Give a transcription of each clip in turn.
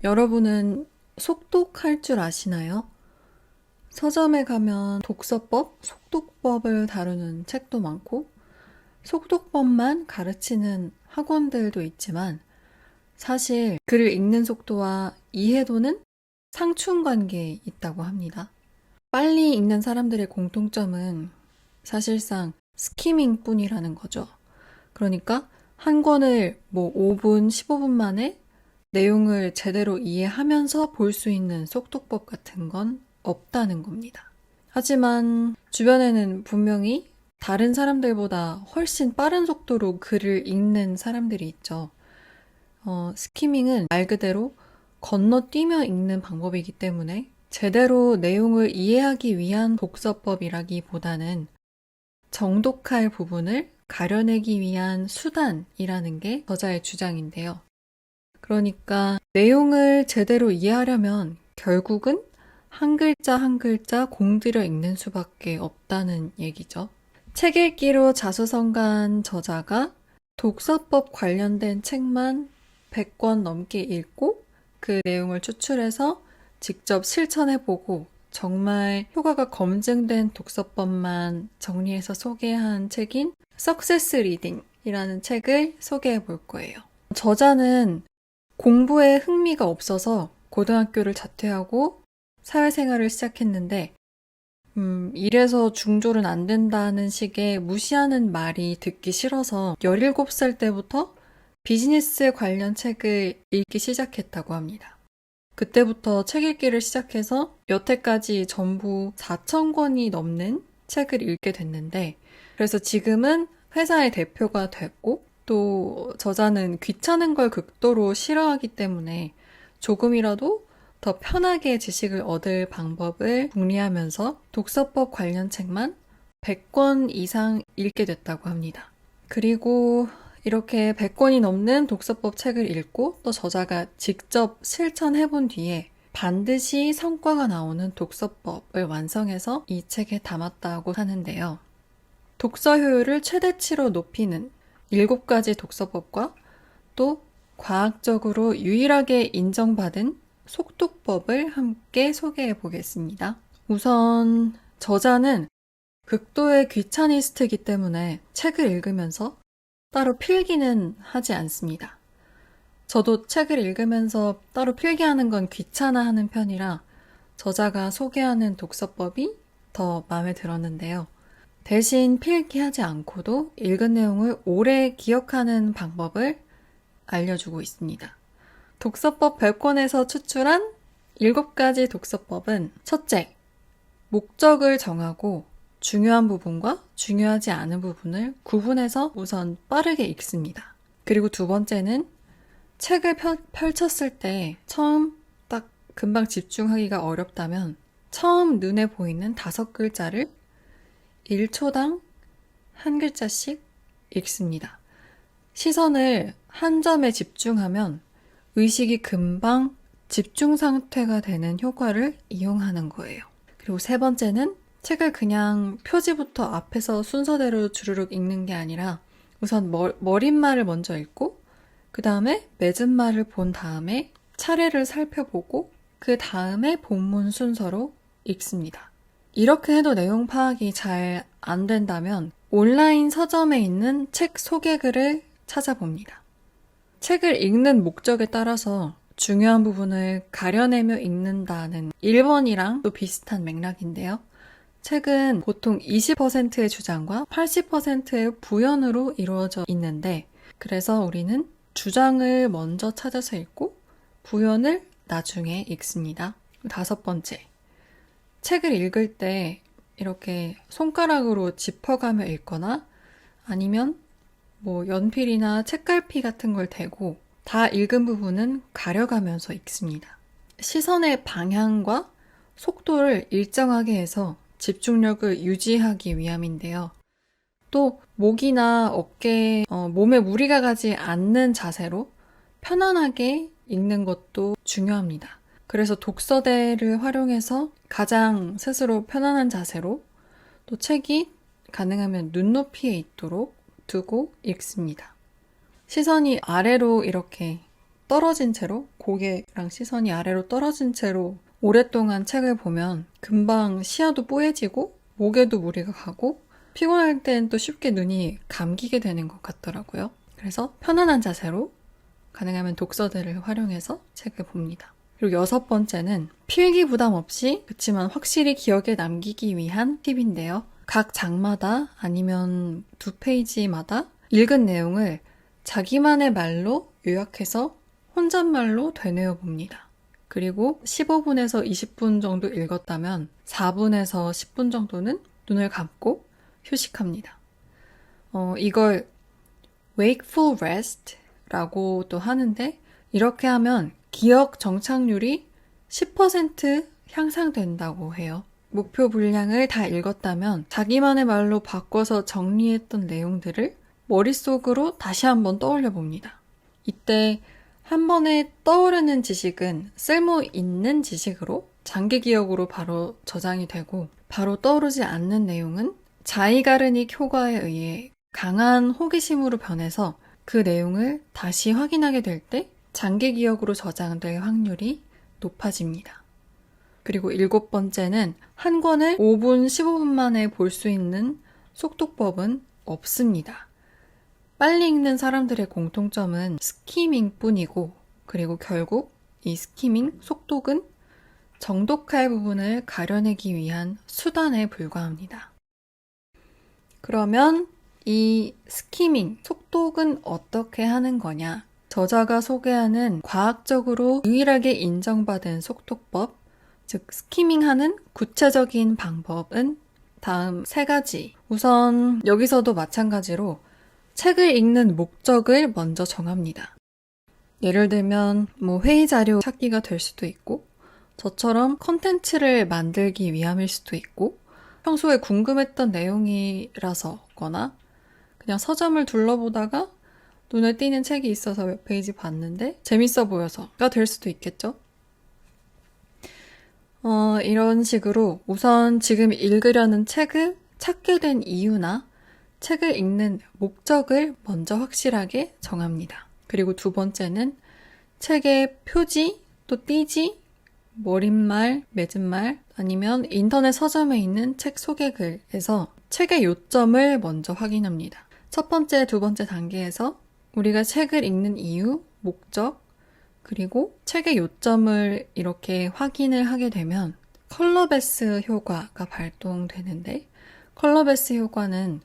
여러분은 속독할 줄 아시나요? 서점에 가면 독서법, 속독법을 다루는 책도 많고, 속독법만 가르치는 학원들도 있지만, 사실 글을 읽는 속도와 이해도는 상충관계에 있다고 합니다. 빨리 읽는 사람들의 공통점은 사실상 스키밍 뿐이라는 거죠. 그러니까 한 권을 5분, 15분 만에 내용을 제대로 이해하면서 볼 수 있는 속독법 같은 건 없다는 겁니다. 하지만 주변에는 분명히 다른 사람들보다 훨씬 빠른 속도로 글을 읽는 사람들이 있죠. 스키밍은 말 그대로 건너뛰며 읽는 방법이기 때문에 제대로 내용을 이해하기 위한 독서법이라기보다는 정독할 부분을 가려내기 위한 수단이라는 게 저자의 주장인데요. 그러니까 내용을 제대로 이해하려면 결국은 한 글자 한 글자 공들여 읽는 수밖에 없다는 얘기죠. 책 읽기로 자수성가한 저자가 독서법 관련된 책만 100권 넘게 읽고 그 내용을 추출해서 직접 실천해보고 정말 효과가 검증된 독서법만 정리해서 소개한 책인 Success Reading이라는 책을 소개해 볼 거예요. 저자는 공부에 흥미가 없어서 고등학교를 자퇴하고 사회생활을 시작했는데 이래서 중졸은 안 된다는 식의 무시하는 말이 듣기 싫어서 17살 때부터 비즈니스 관련 책을 읽기 시작했다고 합니다. 그때부터 책 읽기를 시작해서 여태까지 전부 4,000권이 넘는 책을 읽게 됐는데, 그래서 지금은 회사의 대표가 됐고, 또 저자는 귀찮은 걸 극도로 싫어하기 때문에 조금이라도 더 편하게 지식을 얻을 방법을 궁리하면서 독서법 관련 책만 100권 이상 읽게 됐다고 합니다. 그리고 이렇게 100권이 넘는 독서법 책을 읽고 또 저자가 직접 실천해본 뒤에 반드시 성과가 나오는 독서법을 완성해서 이 책에 담았다고 하는데요. 독서 효율을 최대치로 높이는 7가지 독서법과 또 과학적으로 유일하게 인정받은 속독법을 함께 소개해 보겠습니다. 우선 저자는 극도의 귀차니스트이기 때문에 책을 읽으면서 따로 필기는 하지 않습니다. 저도 책을 읽으면서 따로 필기하는 건 귀찮아하는 편이라 저자가 소개하는 독서법이 더 마음에 들었는데요. 대신 필기하지 않고도 읽은 내용을 오래 기억하는 방법을 알려주고 있습니다. 독서법 100권에서 추출한 7가지 독서법은 첫째, 목적을 정하고 중요한 부분과 중요하지 않은 부분을 구분해서 우선 빠르게 읽습니다. 그리고 두 번째는 책을 펼쳤을 때 처음 딱 금방 집중하기가 어렵다면 처음 눈에 보이는 5글자를 1초당 한 글자씩 읽습니다. 시선을 한 점에 집중하면 의식이 금방 집중 상태가 되는 효과를 이용하는 거예요. 그리고 세 번째는 책을 그냥 표지부터 앞에서 순서대로 주르륵 읽는 게 아니라 우선 머릿말을 먼저 읽고 그 다음에 맺은말을 본 다음에 차례를 살펴보고 그 다음에 본문 순서로 읽습니다. 이렇게 해도 내용 파악이 잘 안 된다면 온라인 서점에 있는 책 소개글을 찾아봅니다. 책을 읽는 목적에 따라서 중요한 부분을 가려내며 읽는다는 1번이랑 또 비슷한 맥락인데요. 책은 보통 20%의 주장과 80%의 부연으로 이루어져 있는데, 그래서 우리는 주장을 먼저 찾아서 읽고 부연을 나중에 읽습니다. 5번째, 책을 읽을 때 이렇게 손가락으로 짚어가며 읽거나 아니면 연필이나 책갈피 같은 걸 대고 다 읽은 부분은 가려가면서 읽습니다. 시선의 방향과 속도를 일정하게 해서 집중력을 유지하기 위함인데요. 또 목이나 어깨에 몸에 무리가 가지 않는 자세로 편안하게 읽는 것도 중요합니다. 그래서 독서대를 활용해서 가장 스스로 편안한 자세로 또 책이 가능하면 눈높이에 있도록 두고 읽습니다. 시선이 아래로 이렇게 떨어진 채로, 고개랑 시선이 아래로 떨어진 채로 오랫동안 책을 보면 금방 시야도 뽀얘지고 목에도 무리가 가고 피곤할 땐 또 쉽게 눈이 감기게 되는 것 같더라고요. 그래서 편안한 자세로 가능하면 독서대를 활용해서 책을 봅니다. 그리고 6번째는 필기 부담 없이 그치만 확실히 기억에 남기기 위한 팁인데요. 각 장마다 아니면 2페이지마다 읽은 내용을 자기만의 말로 요약해서 혼잣말로 되뇌어 봅니다. 그리고 15분에서 20분 정도 읽었다면 4분에서 10분 정도는 눈을 감고 휴식합니다. 이걸 wakeful rest 라고 또 하는데 이렇게 하면 기억 정착률이 10% 향상된다고 해요. 목표 분량을 다 읽었다면 자기만의 말로 바꿔서 정리했던 내용들을 머릿속으로 다시 한번 떠올려 봅니다. 이때 한 번에 떠오르는 지식은 쓸모 있는 지식으로 장기 기억으로 바로 저장이 되고 바로 떠오르지 않는 내용은 자이가르닉 효과에 의해 강한 호기심으로 변해서 그 내용을 다시 확인하게 될 때 장기 기억으로 저장될 확률이 높아집니다. 그리고 7번째는 한 권을 5분, 15분 만에 볼 수 있는 속독법은 없습니다. 빨리 읽는 사람들의 공통점은 스키밍 뿐이고 그리고 결국 이 스키밍, 속독은 정독할 부분을 가려내기 위한 수단에 불과합니다. 그러면 이 스키밍, 속독은 어떻게 하는 거냐? 저자가 소개하는 과학적으로 유일하게 인정받은 속독법, 즉 스키밍하는 구체적인 방법은 다음 3가지. 우선 여기서도 마찬가지로 책을 읽는 목적을 먼저 정합니다. 예를 들면 회의 자료 찾기가 될 수도 있고 저처럼 컨텐츠를 만들기 위함일 수도 있고 평소에 궁금했던 내용이라서거나 그냥 서점을 둘러보다가 눈에 띄는 책이 있어서 몇 페이지 봤는데 재밌어 보여서가 될 수도 있겠죠. 이런 식으로 우선 지금 읽으려는 책을 찾게 된 이유나 책을 읽는 목적을 먼저 확실하게 정합니다. 그리고 2번째는 책의 표지, 또 띠지, 머릿말, 맺은말 아니면 인터넷 서점에 있는 책 소개글에서 책의 요점을 먼저 확인합니다. 첫 번째, 2번째 단계에서 우리가 책을 읽는 이유, 목적, 그리고 책의 요점을 이렇게 확인을 하게 되면 컬러베스 효과가 발동되는데 컬러베스 효과는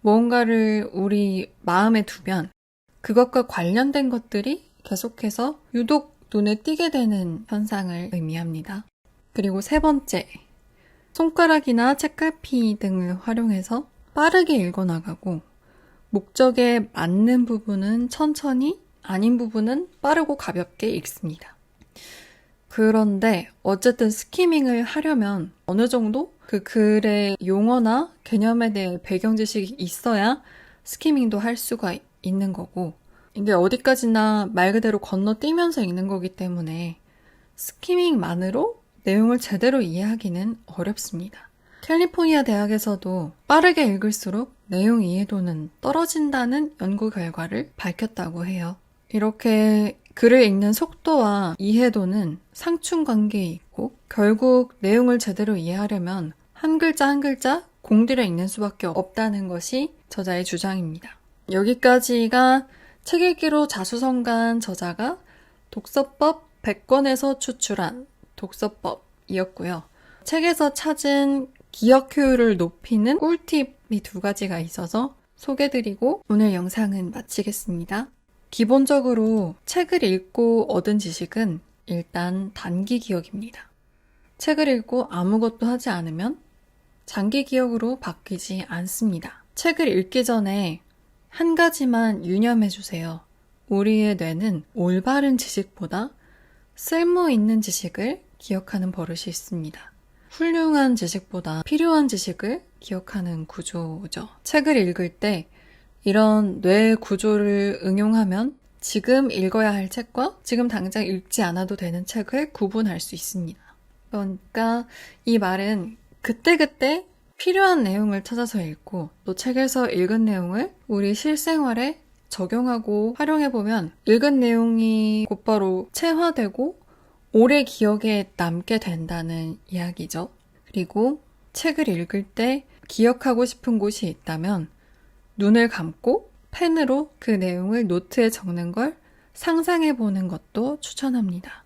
무언가를 우리 마음에 두면 그것과 관련된 것들이 계속해서 유독 눈에 띄게 되는 현상을 의미합니다. 그리고 3번째, 손가락이나 책갈피 등을 활용해서 빠르게 읽어나가고 목적에 맞는 부분은 천천히, 아닌 부분은 빠르고 가볍게 읽습니다. 그런데 어쨌든 스키밍을 하려면 어느 정도 그 글의 용어나 개념에 대해 배경 지식이 있어야 스키밍도 할 수가 있는 거고 이게 어디까지나 말 그대로 건너뛰면서 읽는 거기 때문에 스키밍만으로 내용을 제대로 이해하기는 어렵습니다. 캘리포니아 대학에서도 빠르게 읽을수록 내용 이해도는 떨어진다는 연구 결과를 밝혔다고 해요. 이렇게 글을 읽는 속도와 이해도는 상충관계에 있고 결국 내용을 제대로 이해하려면 한 글자 한 글자 공들여 읽는 수밖에 없다는 것이 저자의 주장입니다. 여기까지가 책 읽기로 자수성가한 저자가 독서법 100권에서 추출한 독서법이었고요. 책에서 찾은 기억 효율을 높이는 꿀팁이 2가지가 있어서 소개드리고 오늘 영상은 마치겠습니다. 기본적으로 책을 읽고 얻은 지식은 일단 단기 기억입니다. 책을 읽고 아무것도 하지 않으면 장기 기억으로 바뀌지 않습니다. 책을 읽기 전에 한 가지만 유념해주세요. 우리의 뇌는 올바른 지식보다 쓸모 있는 지식을 기억하는 버릇이 있습니다. 훌륭한 지식보다 필요한 지식을 기억하는 구조죠. 책을 읽을 때 이런 뇌 구조를 응용하면 지금 읽어야 할 책과 지금 당장 읽지 않아도 되는 책을 구분할 수 있습니다. 그러니까 이 말은 그때그때 필요한 내용을 찾아서 읽고 또 책에서 읽은 내용을 우리 실생활에 적용하고 활용해보면 읽은 내용이 곧바로 체화되고 오래 기억에 남게 된다는 이야기죠. 그리고 책을 읽을 때 기억하고 싶은 곳이 있다면 눈을 감고 펜으로 그 내용을 노트에 적는 걸 상상해보는 것도 추천합니다.